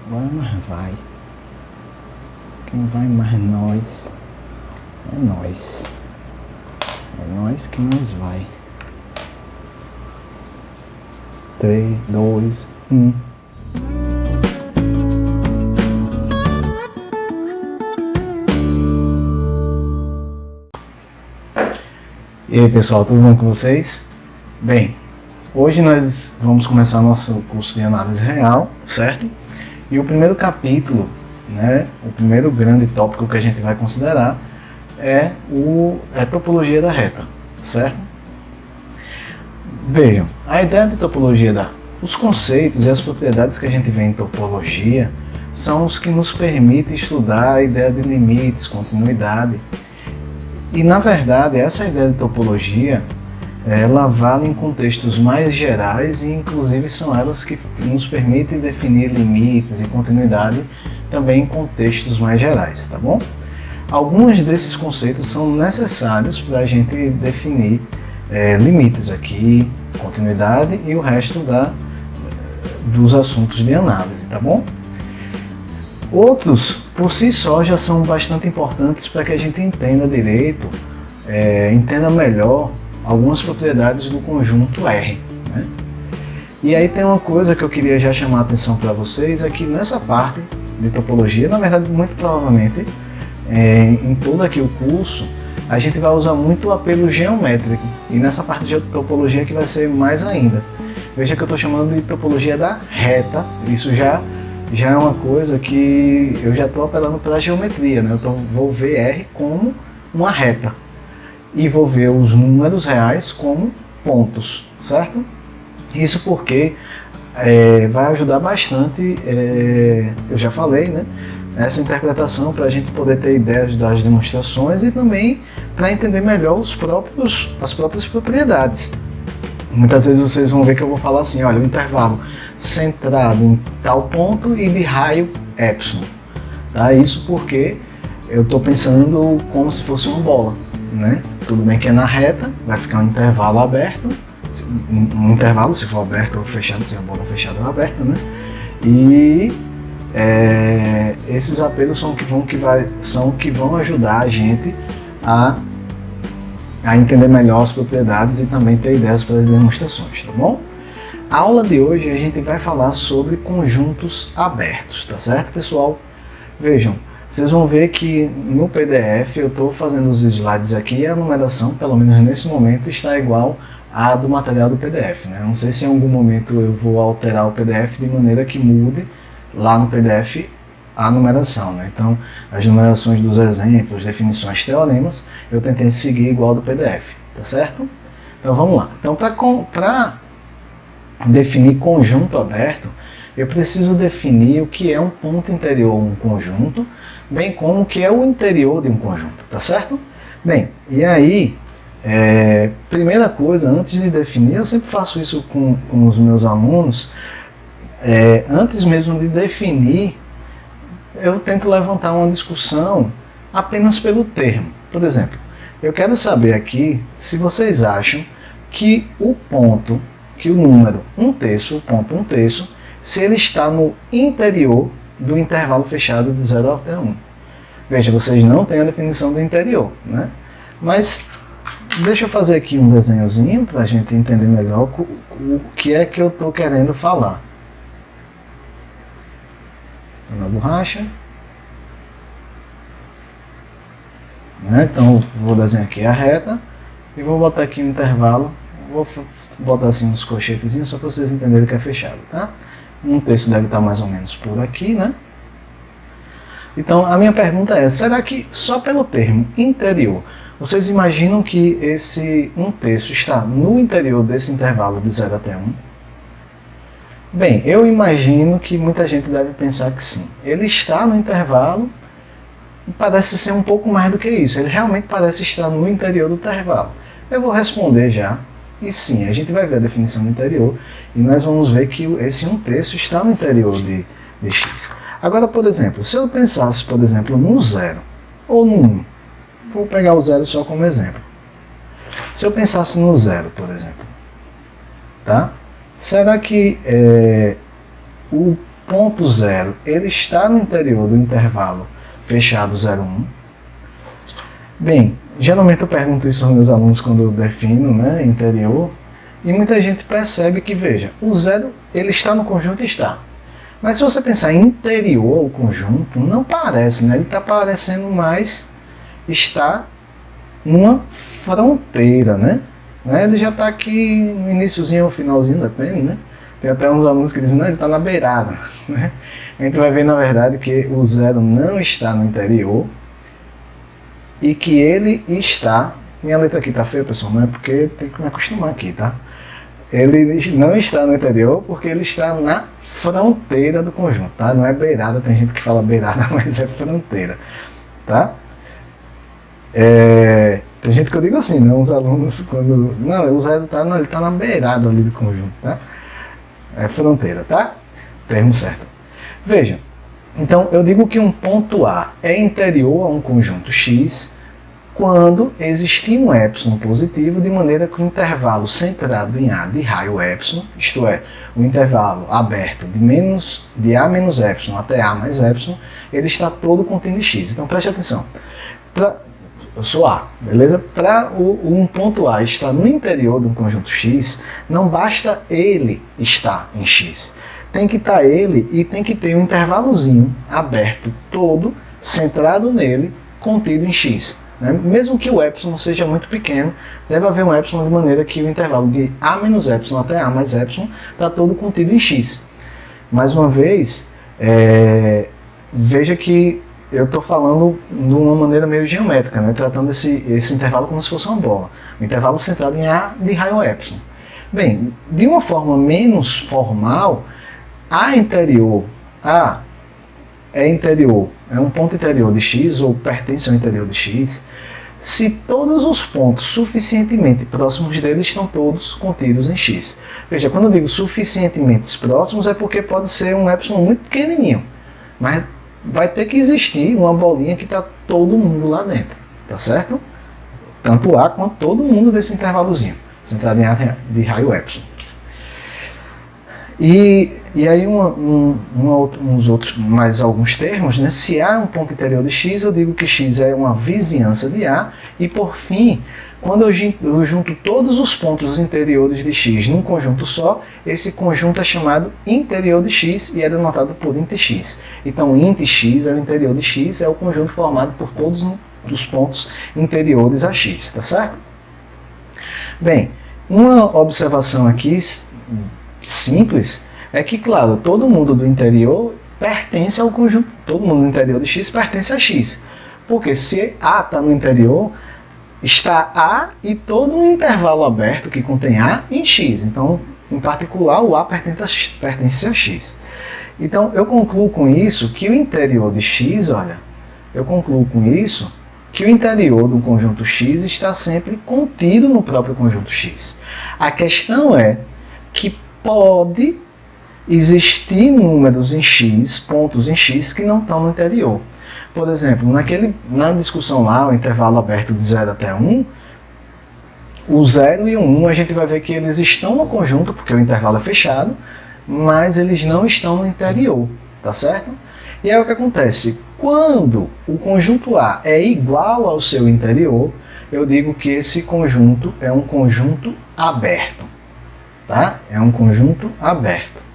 Vai, mas vai. Quem vai mais nós. É nós. É nós que nós vai. 3, 2, 1. E aí pessoal, tudo bom com vocês? Bem, hoje nós vamos começar nosso curso de análise real, certo? E o primeiro capítulo, o primeiro grande tópico que a gente vai considerar é a topologia da reta, certo? Vejam, a ideia de topologia os conceitos e as propriedades que a gente vê em topologia são os que nos permitem estudar a ideia de limites, continuidade. E na verdade, essa ideia de topologia, ela vale em contextos mais gerais e inclusive são elas que nos permitem definir limites e continuidade também em contextos mais gerais, tá bom? Alguns desses conceitos são necessários para a gente definir limites aqui, continuidade e o resto dos assuntos de análise, tá bom? Outros, por si só, já são bastante importantes para que a gente entenda direito, entenda melhor algumas propriedades do conjunto R, né? E aí tem uma coisa que eu queria já chamar a atenção para vocês, é que nessa parte de topologia, na verdade, muito provavelmente, em todo aqui o curso, a gente vai usar muito o apelo geométrico, e nessa parte de topologia que vai ser mais ainda. Veja que eu estou chamando de topologia da reta, isso já é uma coisa que eu já estou apelando para a geometria, né? Então vou ver R como uma reta e vou ver os números reais como pontos, certo? Isso porque vai ajudar bastante, eu já falei, né? Essa interpretação para a gente poder ter ideias das demonstrações e também para entender melhor as próprias propriedades. Muitas vezes vocês vão ver que eu vou falar assim, olha, o intervalo centrado em tal ponto e de raio epsilon. Tá? Isso porque eu estou pensando como se fosse uma bola, né? Tudo bem que é na reta, vai ficar um intervalo aberto, um intervalo se for aberto ou fechado, se a bola é fechada ou aberta, né? E esses apelos são que vão ajudar a gente a entender melhor as propriedades e também ter ideias para as demonstrações, tá bom? A aula de hoje a gente vai falar sobre conjuntos abertos, tá certo, pessoal? Vejam, vocês vão ver que no PDF eu estou fazendo os slides aqui e a numeração, pelo menos nesse momento, está igual à do material do PDF, né? Não sei se em algum momento eu vou alterar o PDF de maneira que mude lá no PDF a numeração, né? Então, as numerações dos exemplos, definições, teoremas, eu tentei seguir igual do PDF, tá certo? Então vamos lá. Então, para definir conjunto aberto, eu preciso definir o que é um ponto interior a um conjunto, bem como o que é o interior de um conjunto, tá certo? Bem, e aí, primeira coisa, antes de definir, eu sempre faço isso com os meus alunos, antes mesmo de definir, eu tento levantar uma discussão apenas pelo termo. Por exemplo, eu quero saber aqui se vocês acham que o número 1/3, o ponto 1/3, se ele está no interior do intervalo fechado de 0 até 1. Veja, vocês não têm a definição do interior, né? Mas deixa eu fazer aqui um desenhozinho para a gente entender melhor o que é que eu estou querendo falar. Na borracha, então vou desenhar aqui a reta e vou botar aqui um intervalo, vou botar assim uns colchetezinhos só para vocês entenderem que é fechado, tá? 1/3 deve estar mais ou menos por aqui, né? Então a minha pergunta é, será que só pelo termo interior, vocês imaginam que esse 1/3 está no interior desse intervalo de 0 até 1? Bem, eu imagino que muita gente deve pensar que sim. Ele está no intervalo e parece ser um pouco mais do que isso. Ele realmente parece estar no interior do intervalo. Eu vou responder já. E sim, a gente vai ver a definição do interior e nós vamos ver que esse 1/3 está no interior de x. Agora, por exemplo, se eu pensasse, por exemplo, no 0 ou no 1, vou pegar o 0 só como exemplo. Se eu pensasse no 0, por exemplo, tá? Será que o ponto 0 ele está no interior do intervalo fechado 0, 1? Bem, geralmente eu pergunto isso aos meus alunos quando eu defino, né, interior, e muita gente percebe que, veja, o 0 ele está no conjunto e está. Mas se você pensar em interior ao conjunto, não parece, né? Ele está parecendo mais estar numa fronteira, né? Ele já está aqui no iniciozinho ou finalzinho, depende, né? Tem até uns alunos que dizem, não, ele está na beirada, né? A gente vai ver, na verdade, que o 0 não está no interior e que ele está... Minha letra aqui está feia, pessoal, não é porque tem que me acostumar aqui, tá? Ele não está no interior porque ele está na fronteira do conjunto, tá? Não é beirada, tem gente que fala beirada, mas é fronteira, tá? Tem gente que eu digo assim, não, os alunos quando... Não, o 0 tá, ele está na beirada ali do conjunto, tá? É fronteira, tá? Termo certo. Veja, então eu digo que um ponto A é interior a um conjunto X quando existir um epsilon positivo, de maneira que o intervalo centrado em A de raio epsilon, isto é, o intervalo aberto de A menos epsilon até A mais epsilon, ele está todo contido em X. Então preste atenção. Eu sou A, beleza? Para um ponto A estar no interior de um conjunto X, não basta ele estar em X. Tem que estar ele e tem que ter um intervalozinho aberto todo, centrado nele, contido em X. Mesmo que o epsilon seja muito pequeno, deve haver um epsilon de maneira que o intervalo de A menos epsilon até A mais epsilon está todo contido em X. Mais uma vez, veja que eu estou falando de uma maneira meio geométrica, né? Tratando esse intervalo como se fosse uma bola. O intervalo centrado em A de raio epsilon. Bem, de uma forma menos formal, A interior, A é interior, é um ponto interior de X ou pertence ao interior de X, se todos os pontos suficientemente próximos dele estão todos contidos em X. Veja, quando eu digo suficientemente próximos é porque pode ser um epsilon muito pequenininho, mas vai ter que existir uma bolinha que está todo mundo lá dentro, tá certo? Tanto A quanto todo mundo desse intervalozinho, centrado em A de raio epsilon. E aí mais alguns termos, né? Se A é um ponto interior de X, eu digo que X é uma vizinhança de A, e por fim, quando eu junto todos os pontos interiores de X num conjunto só, esse conjunto é chamado interior de X e é denotado por int X. Então int X é o interior de X, é o conjunto formado por todos os pontos interiores a X, tá certo? Bem, uma observação aqui simples é que, claro, todo mundo do interior pertence ao conjunto, todo mundo do interior de X pertence a X, porque se A está no interior, está A e todo um intervalo aberto que contém A em X, então, em particular, o A pertence a X. Então, eu concluo com isso que o interior de X, olha, eu concluo com isso que o interior do conjunto X está sempre contido no próprio conjunto X. A questão é que pode existir números em X, pontos em X, que não estão no interior. Por exemplo, na discussão lá, o intervalo aberto de 0 até 1, o 0 e o 1 a gente vai ver que eles estão no conjunto, porque o intervalo é fechado, mas eles não estão no interior, tá certo? E aí o que acontece? Quando o conjunto A é igual ao seu interior, eu digo que esse conjunto é um conjunto aberto. Tá? É um conjunto aberto.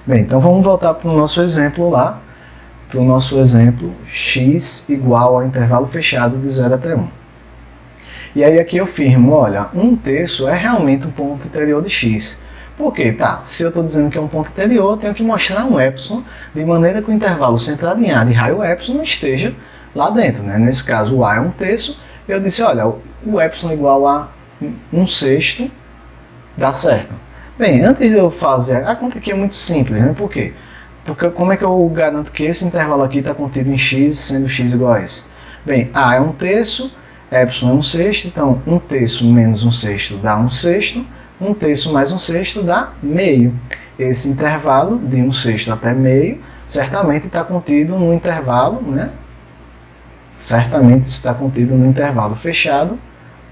Bem, então vamos voltar para o nosso exemplo lá, para o nosso exemplo x igual ao intervalo fechado de 0 até 1. E aí aqui eu firmo, olha, 1/3 é realmente um ponto interior de x. Por quê? Tá, se eu estou dizendo que é um ponto interior, eu tenho que mostrar um epsilon de maneira que o intervalo centrado em A de raio epsilon esteja lá dentro, né? Nesse caso o A é 1/3, eu disse, olha, o epsilon igual a 1/6 dá certo. Bem, antes de eu fazer, a conta aqui é muito simples, né? Por quê? Porque como é que eu garanto que esse intervalo aqui está contido em x, sendo x igual a esse? Bem, A é 1/3, epsilon é 1/6, então 1/3 menos 1/6 dá 1/6, 1/3 mais 1/6 dá meio. Esse intervalo de 1/6 até meio, certamente está contido no intervalo, né? Certamente está contido no intervalo fechado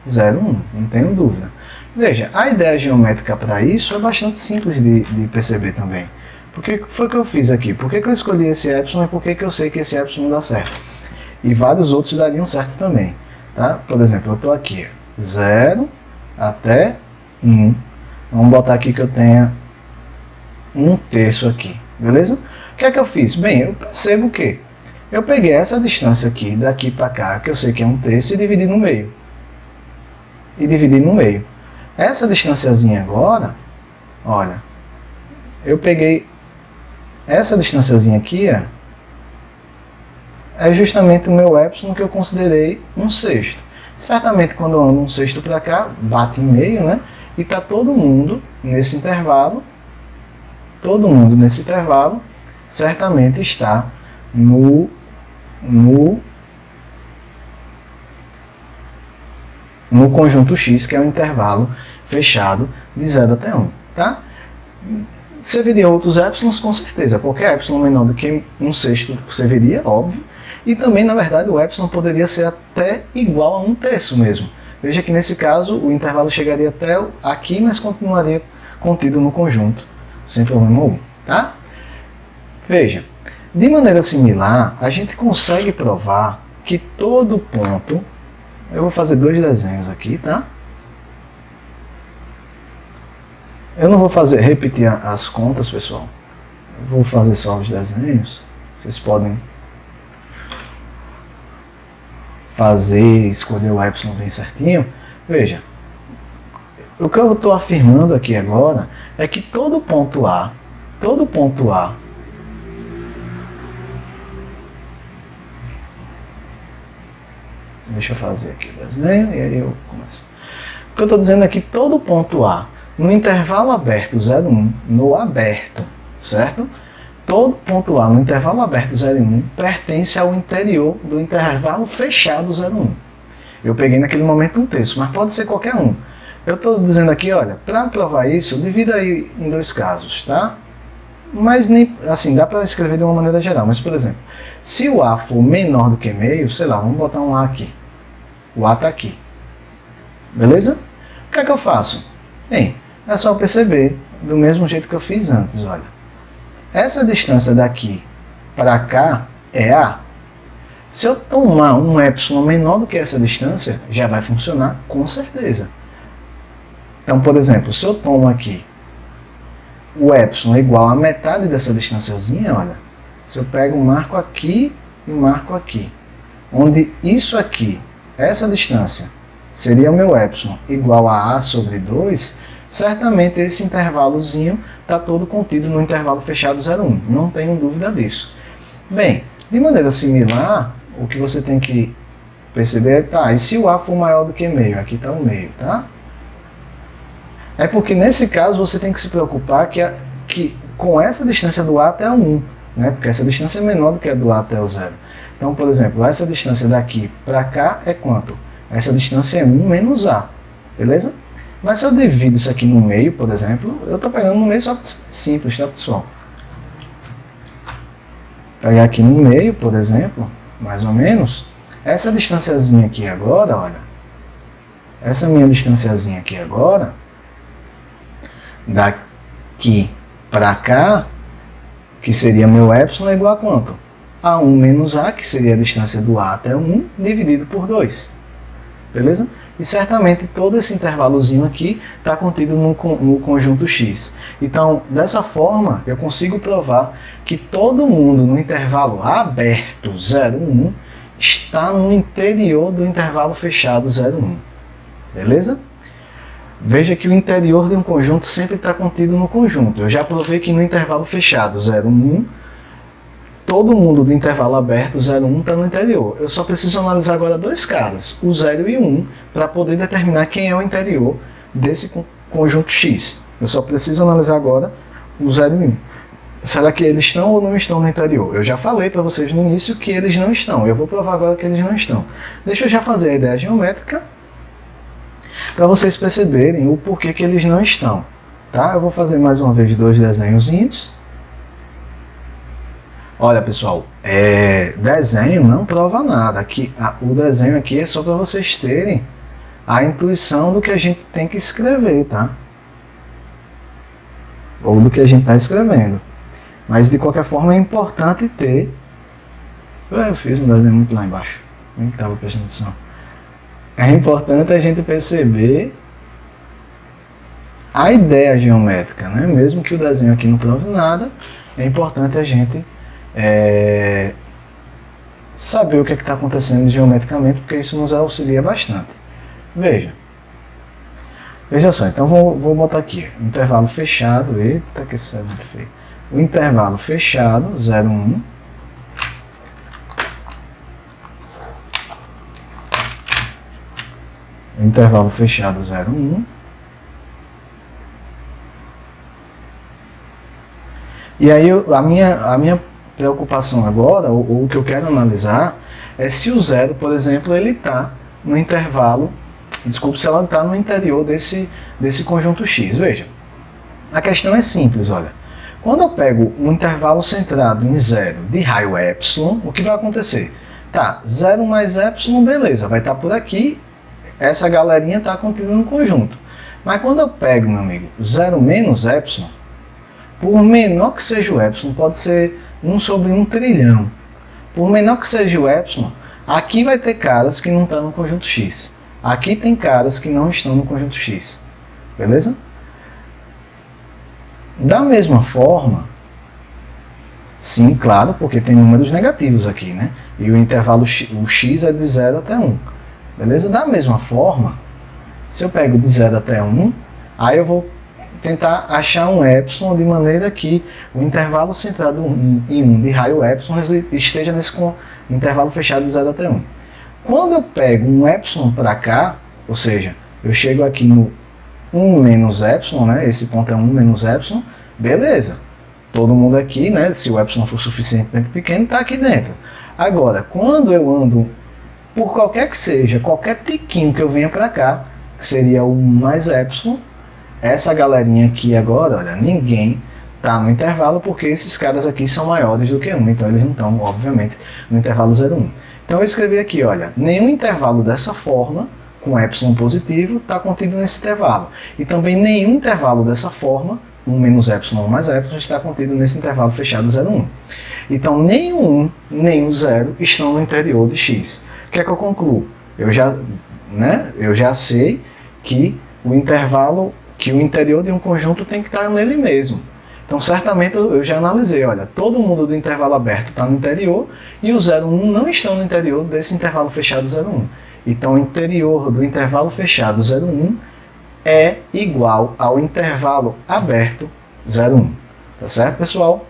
0, 1, não tenho dúvida. Veja, a ideia geométrica para isso é bastante simples de perceber também. Por que foi que eu fiz aqui? Por que eu escolhi esse epsilon e por que eu sei que esse epsilon dá certo? E vários outros dariam certo também. Tá? Por exemplo, eu estou aqui, 0 até 1. Vamos botar aqui que eu tenha 1/3 aqui, beleza? O que é que eu fiz? Bem, eu percebo que eu peguei essa distância aqui, daqui para cá, que eu sei que é 1/3, e dividi no meio. Essa distanciazinha agora, olha, eu peguei essa distanciazinha aqui, ó, é justamente o meu epsilon que eu considerei 1/6. Certamente quando eu ando 1/6 para cá, bate em meio, né? E está todo mundo nesse intervalo, certamente está no conjunto X, que é o intervalo fechado de 0 até 1. Tá? Você veria outros épsilons, com certeza. Qualquer epsilon menor do que 1/6 você veria, óbvio. E também, na verdade, o epsilon poderia ser até igual a 1/3 mesmo. Veja que nesse caso o intervalo chegaria até aqui, mas continuaria contido no conjunto, sem problema algum. Tá? Veja, de maneira similar, a gente consegue provar que todo ponto... Eu vou fazer 2 desenhos aqui, tá? Eu não vou repetir as contas, pessoal. Eu vou fazer só os desenhos. Vocês podem escolher o epsilon bem certinho. Veja, o que eu estou afirmando aqui agora é que todo ponto A, deixa eu fazer aqui o desenho e aí eu começo. O que eu estou dizendo é que todo ponto A, no intervalo aberto 0, 1, no aberto, certo? Todo ponto A no intervalo aberto 0 e 1 pertence ao interior do intervalo fechado 0, 1. Eu peguei naquele momento 1/3, mas pode ser qualquer um. Eu estou dizendo aqui, olha, para provar isso, divida aí em 2 casos, tá? Mas nem, assim, dá para escrever de uma maneira geral, mas por exemplo, se o A for menor do que meio, sei lá, vamos botar um A aqui. O A está aqui. Beleza? O que é que eu faço? Bem, é só perceber do mesmo jeito que eu fiz antes, olha. Essa distância daqui para cá é A. Se eu tomar um epsilon menor do que essa distância, já vai funcionar com certeza. Então, por exemplo, se eu tomo aqui o epsilon igual a metade dessa distanciazinha, olha, se eu pego um marco aqui e marco aqui, onde isso aqui, essa distância, seria o meu epsilon igual a sobre 2, certamente esse intervalozinho está todo contido no intervalo fechado 0, 1. Não tenho dúvida disso. Bem, de maneira similar, o que você tem que perceber é, tá, e se o A for maior do que meio? Aqui está o meio, tá? É porque nesse caso você tem que se preocupar que com essa distância do A até o 1, né? Porque essa distância é menor do que a do A até o 0. Então, por exemplo, essa distância daqui para cá é quanto? Essa distância é 1 menos A, beleza? Mas se eu divido isso aqui no meio, por exemplo, eu estou pegando no meio só para ser simples, tá, pessoal? Pegar aqui no meio, por exemplo, mais ou menos, essa distanciazinha aqui agora, olha, essa minha distanciazinha aqui agora, daqui para cá, que seria meu epsilon, é igual a quanto? A 1 menos A, que seria a distância do A até o 1, dividido por 2. Beleza? E certamente todo esse intervalozinho aqui está contido no conjunto X. Então, dessa forma, eu consigo provar que todo mundo no intervalo aberto 0, 1 está no interior do intervalo fechado 0, 1. Beleza? Veja que o interior de um conjunto sempre está contido no conjunto. Eu já provei que no intervalo fechado 0, 1, todo mundo do intervalo aberto 0, 1 está no interior. Eu só preciso analisar agora 2 caras, o 0 e o 1, para poder determinar quem é o interior desse conjunto X. Eu só preciso analisar agora o 0 e 1. Será que eles estão ou não estão no interior? Eu já falei para vocês no início que eles não estão. Eu vou provar agora que eles não estão. Deixa eu já fazer a ideia geométrica para vocês perceberem o porquê que eles não estão. Tá? Eu vou fazer mais uma vez 2 desenhozinhos. Olha, pessoal, desenho não prova nada. Aqui, o desenho aqui é só para vocês terem a intuição do que a gente tem que escrever, tá? Ou do que a gente está escrevendo. Mas de qualquer forma é importante ter. Eu fiz um desenho muito lá embaixo, nem estava prestando atenção. É importante a gente perceber a ideia geométrica, né? Mesmo que o desenho aqui não prove nada, é importante a gente saber o que está acontecendo geometricamente, porque isso nos auxilia bastante. Veja só, então vou botar aqui, intervalo fechado, eita que isso é muito feio. O intervalo fechado, 0, 1. Intervalo fechado 0, 1. E aí a minha preocupação agora, ou o que eu quero analisar, é se o zero, por exemplo, ele está no intervalo, desculpe, se ela está no interior desse conjunto X. Veja, a questão é simples, olha. Quando eu pego um intervalo centrado em 0 de raio epsilon, o que vai acontecer? Tá, 0 mais epsilon, beleza, vai estar por aqui, essa galerinha está contida no conjunto. Mas quando eu pego, meu amigo, 0 menos epsilon, por menor que seja o epsilon, pode ser 1 sobre 1 trilhão. Por menor que seja o epsilon, aqui vai ter caras que não estão no conjunto X. Aqui tem caras que não estão no conjunto X. Beleza? Da mesma forma, sim, claro, porque tem números negativos aqui, né? E o intervalo o X é de 0 até 1. Beleza? Da mesma forma, se eu pego de 0 até 1, aí eu vou tentar achar um epsilon de maneira que o intervalo centrado em 1 de raio epsilon esteja nesse intervalo fechado de 0 até 1. Quando eu pego um epsilon para cá, ou seja, eu chego aqui no 1 menos epsilon, né? Esse ponto é 1 menos epsilon, beleza. Todo mundo aqui, né? Se o epsilon for suficientemente pequeno, está aqui dentro. Agora, quando eu ando por qualquer que seja, qualquer tiquinho que eu venha para cá, que seria o 1 mais epsilon, essa galerinha aqui agora, olha, ninguém está no intervalo porque esses caras aqui são maiores do que 1, então eles não estão, obviamente, no intervalo 0, 1. Então eu escrevi aqui, olha, nenhum intervalo dessa forma, com epsilon positivo, está contido nesse intervalo. E também nenhum intervalo dessa forma, 1 menos epsilon mais epsilon, está contido nesse intervalo fechado 0, 1. Então nem o 1 nem o 0 estão no interior de X. O que é que eu concluo? Eu já sei que o interior de um conjunto tem que estar nele mesmo. Então certamente eu já analisei, olha, todo mundo do intervalo aberto está no interior e o 0, 1 não estão no interior desse intervalo fechado 0, 1. Então o interior do intervalo fechado 0, 1 é igual ao intervalo aberto 0, 1. Tá certo, pessoal?